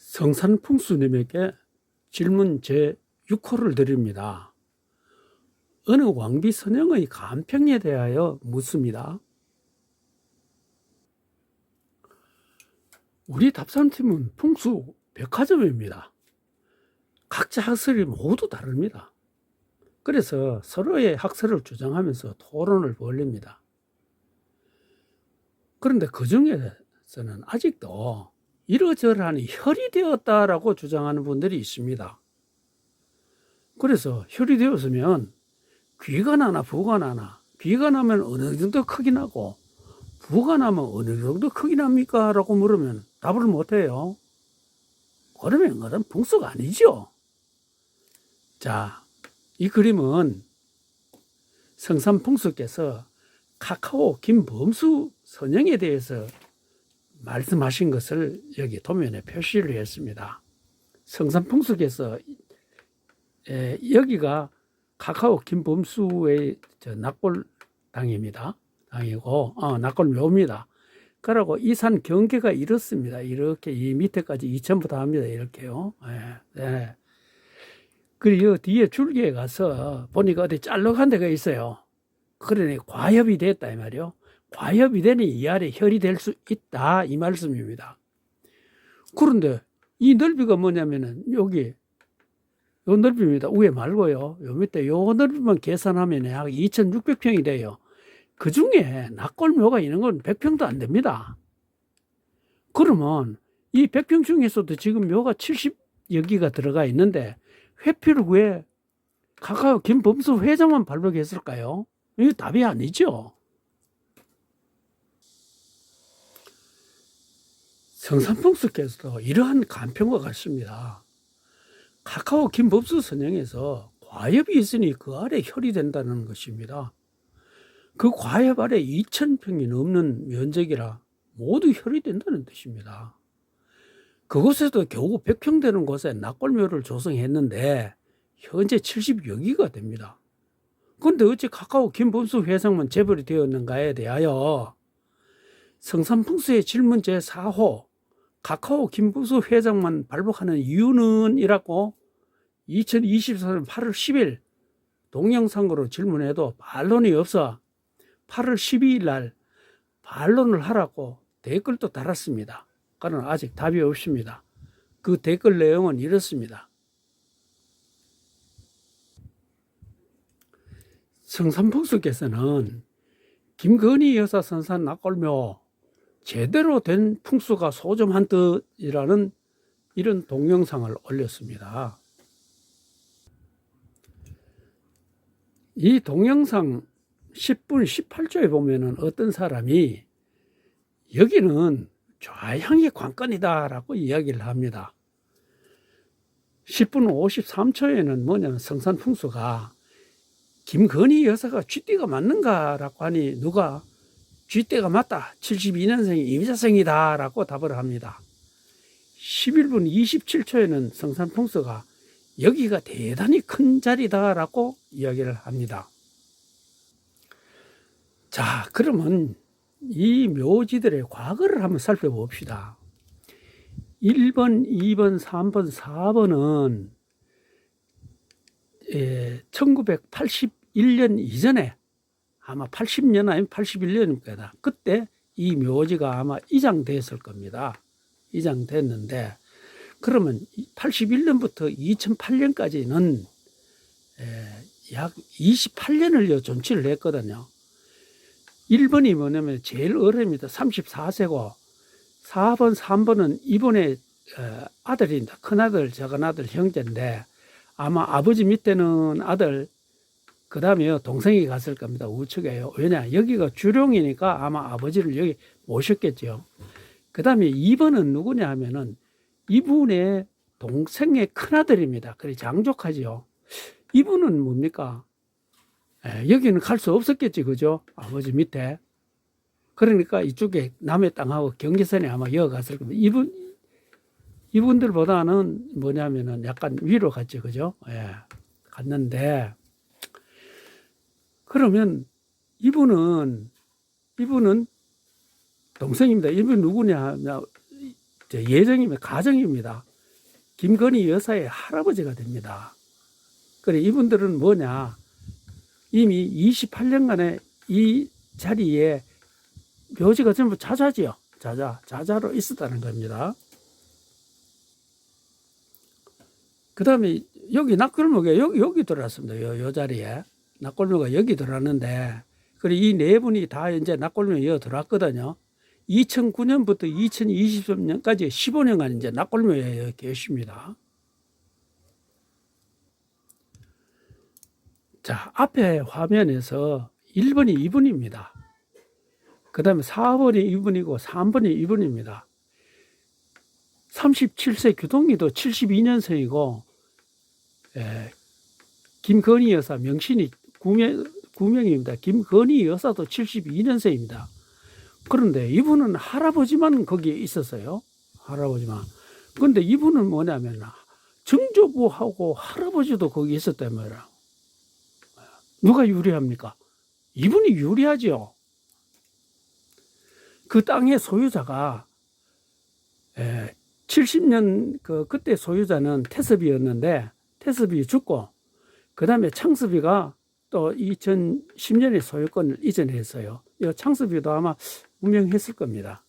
성산풍수님에게 질문 제6호를 드립니다. 어느 왕비 선영의 간평에 대하여 묻습니다. 우리 답산팀은 풍수 백화점입니다. 각자 학설이 모두 다릅니다. 그래서 서로의 학설을 주장하면서 토론을 벌립니다. 그런데 그 중에서는 아직도 이러저러하니 혈이 되었다라고 주장하는 분들이 있습니다. 그래서 혈이 되었으면 귀가 나나 부가 나나, 귀가 나면 어느 정도 크기 나고 부가 나면 어느 정도 크기 납니까? 라고 물으면 답을 못해요. 그러면 그건 풍수가 아니죠. 자, 이 그림은 성산풍수께서 카카오 김범수 선영에 대해서 말씀하신 것을 여기 도면에 표시를 했습니다. 성산풍수께서 여기가 카카오 김범수의 낙골당입니다. 당이고 낙골묘입니다. 그러고 이 산 경계가 이렇습니다. 이렇게 이 밑에까지 2,000부터 합니다. 이렇게요. 네. 그리고 뒤에 줄기에 가서 보니까 어디 짤록한 데가 있어요. 그러니 과협이 됐다 이 말이요. 과협이 되니 이 아래 혈이 될 수 있다 이 말씀입니다. 그런데 이 넓이가 뭐냐면은 여기 요 넓이입니다. 위에 말고요. 요 밑에 요 넓이만 계산하면 약 2,600평이 돼요. 그 중에 낙골묘가 있는 건 100평도 안 됩니다. 그러면 이 100평 중에서도 지금 묘가 70여 기가 들어가 있는데 회피를 왜 카카오 김범수 회장만 발표했을까요? 이거 답이 아니죠. 성산풍수께서도 이러한 간평과 같습니다. 카카오 김범수 선영에서 과협이 있으니 그 아래 혈이 된다는 것입니다. 그 과협 아래 2,000평이 넘는 면적이라 모두 혈이 된다는 뜻입니다. 그곳에도 겨우 100평 되는 곳에 낙골묘를 조성했는데 현재 70여 기가 됩니다. 그런데 어찌 카카오 김범수 회장만 재벌이 되었는가에 대하여 성산풍수의 질문 제4호 카카오 김범수 회장만 발복하는 이유는 이라고 2024년 8월 10일 동영상으로 질문해도 반론이 없어 8월 12일 날 반론을 하라고 댓글도 달았습니다. 그러나 아직 답이 없습니다. 그 댓글 내용은 이렇습니다. 성산풍수께서는 김건희 여사 선산 낙골묘 제대로 된 풍수가 소점한 뜻이라는 이런 동영상을 올렸습니다. 이 동영상 10분 18초에 보면은 어떤 사람이 여기는 좌향의 관건이다 라고 이야기를 합니다. 10분 53초에는 뭐냐면 성산풍수가 김건희 여사가 쥐띠가 맞는가 라고 하니 누가 쥐띠가 맞다 72년생이 임자생이다 라고 답을 합니다. 11분 27초에는 성산풍수가 여기가 대단히 큰 자리다 라고 이야기를 합니다. 자, 그러면 이 묘지들의 과거를 한번 살펴봅시다. 1번, 2번, 3번, 4번은 1981년 이전에 아마 80년 아니면 81년입니다. 그때 이 묘지가 아마 이장됐을 겁니다. 이장됐는데 그러면 81년부터 2008년까지는 약 28년을 존치를 했거든요. 1번이 뭐냐면 제일 어립니다. 34세고 4번, 3번은 이번에 아들입니다. 큰아들, 작은아들, 형제인데 아마 아버지 밑에는 아들, 그 다음에 동생이 갔을 겁니다. 우측에요. 왜냐? 여기가 주룡이니까 아마 아버지를 여기 모셨겠죠. 그 다음에 2번은 누구냐 하면은 이분의 동생의 큰아들입니다. 그래 장족하죠. 이분은 뭡니까? 여기는 갈 수 없었겠지, 그죠? 아버지 밑에. 그러니까 이쪽에 남의 땅하고 경계선에 아마 이어갔을 겁니다. 이분들보다는 뭐냐면은 약간 위로 갔죠, 그죠? 갔는데, 그러면 이분은 동생입니다. 이분 누구냐 하면 예정이면 가정입니다. 김건희 여사의 할아버지가 됩니다. 그래 이분들은 뭐냐? 이미 28년간의 이 자리에 묘지가 전부 자자지요. 자자로 있었다는 겁니다. 그 다음에 여기 낙골무가 여기 들어왔습니다. 요 자리에. 낙골무가 여기 들어왔는데, 그리고 이 네 분이 다 이제 낙골무에 여기 들어왔거든요. 2009년부터 2023년까지 15년간 이제 낙골무에 계십니다. 자, 앞에 화면에서 1번이 2분입니다. 그 다음에 4번이 2분이고 3번이 2분입니다. 37세 규동이도 72년생이고, 김건희 여사 명신이 9명입니다. 김건희 여사도 72년생입니다. 그런데 이분은 할아버지만 거기에 있었어요. 할아버지만. 그런데 이분은 뭐냐면 정조부하고 할아버지도 거기 있었단 말이야. 누가 유리합니까? 이분이 유리하죠. 그 땅의 소유자가 70년 그때 소유자는 태섭이었는데 태섭이 죽고 그 다음에 창섭이가 또 2010년에 소유권을 이전했어요. 이 창섭이도 아마 운명했을 겁니다.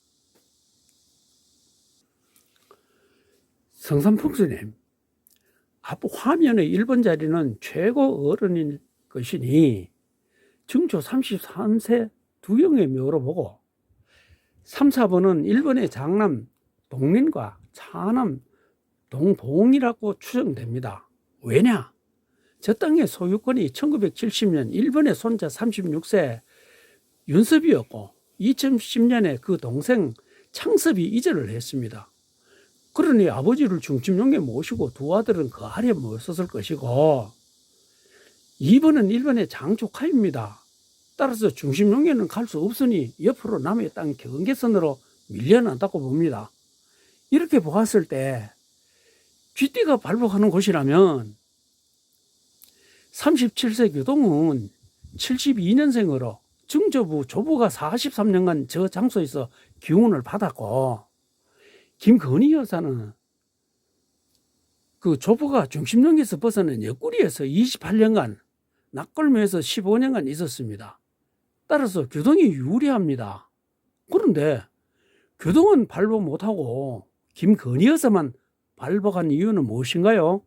성산풍수님, 앞 화면의 1번 자리는 최고 어른인 것이니 증조 33세 두영의 묘로 보고 3, 4번은 1번의 장남 동민과 차남 동봉이라고 추정됩니다. 왜냐? 저 땅의 소유권이 1970년 1번의 손자 36세 윤섭이었고 2010년에 그 동생 창섭이 이전을 했습니다. 그러니 아버지를 중침용에 모시고 두 아들은 그 아래에 모였을 것이고 2번은 1번의 장조카입니다. 따라서 중심용에는 갈 수 없으니 옆으로 남의 땅 경계선으로 밀려난다고 봅니다. 이렇게 보았을 때 쥐띠가 발복하는 곳이라면 37세 규동은 72년생으로 증조부 조부가 43년간 저 장소에서 기운을 받았고 김건희 여사는 그 조부가 중심령에서 벗어난 옆구리에서 28년간 낙골묘에서 15년간 있었습니다. 따라서 규동이 유리합니다. 그런데 규동은 발복 못하고 김건희 여사만 발복한 이유는 무엇인가요?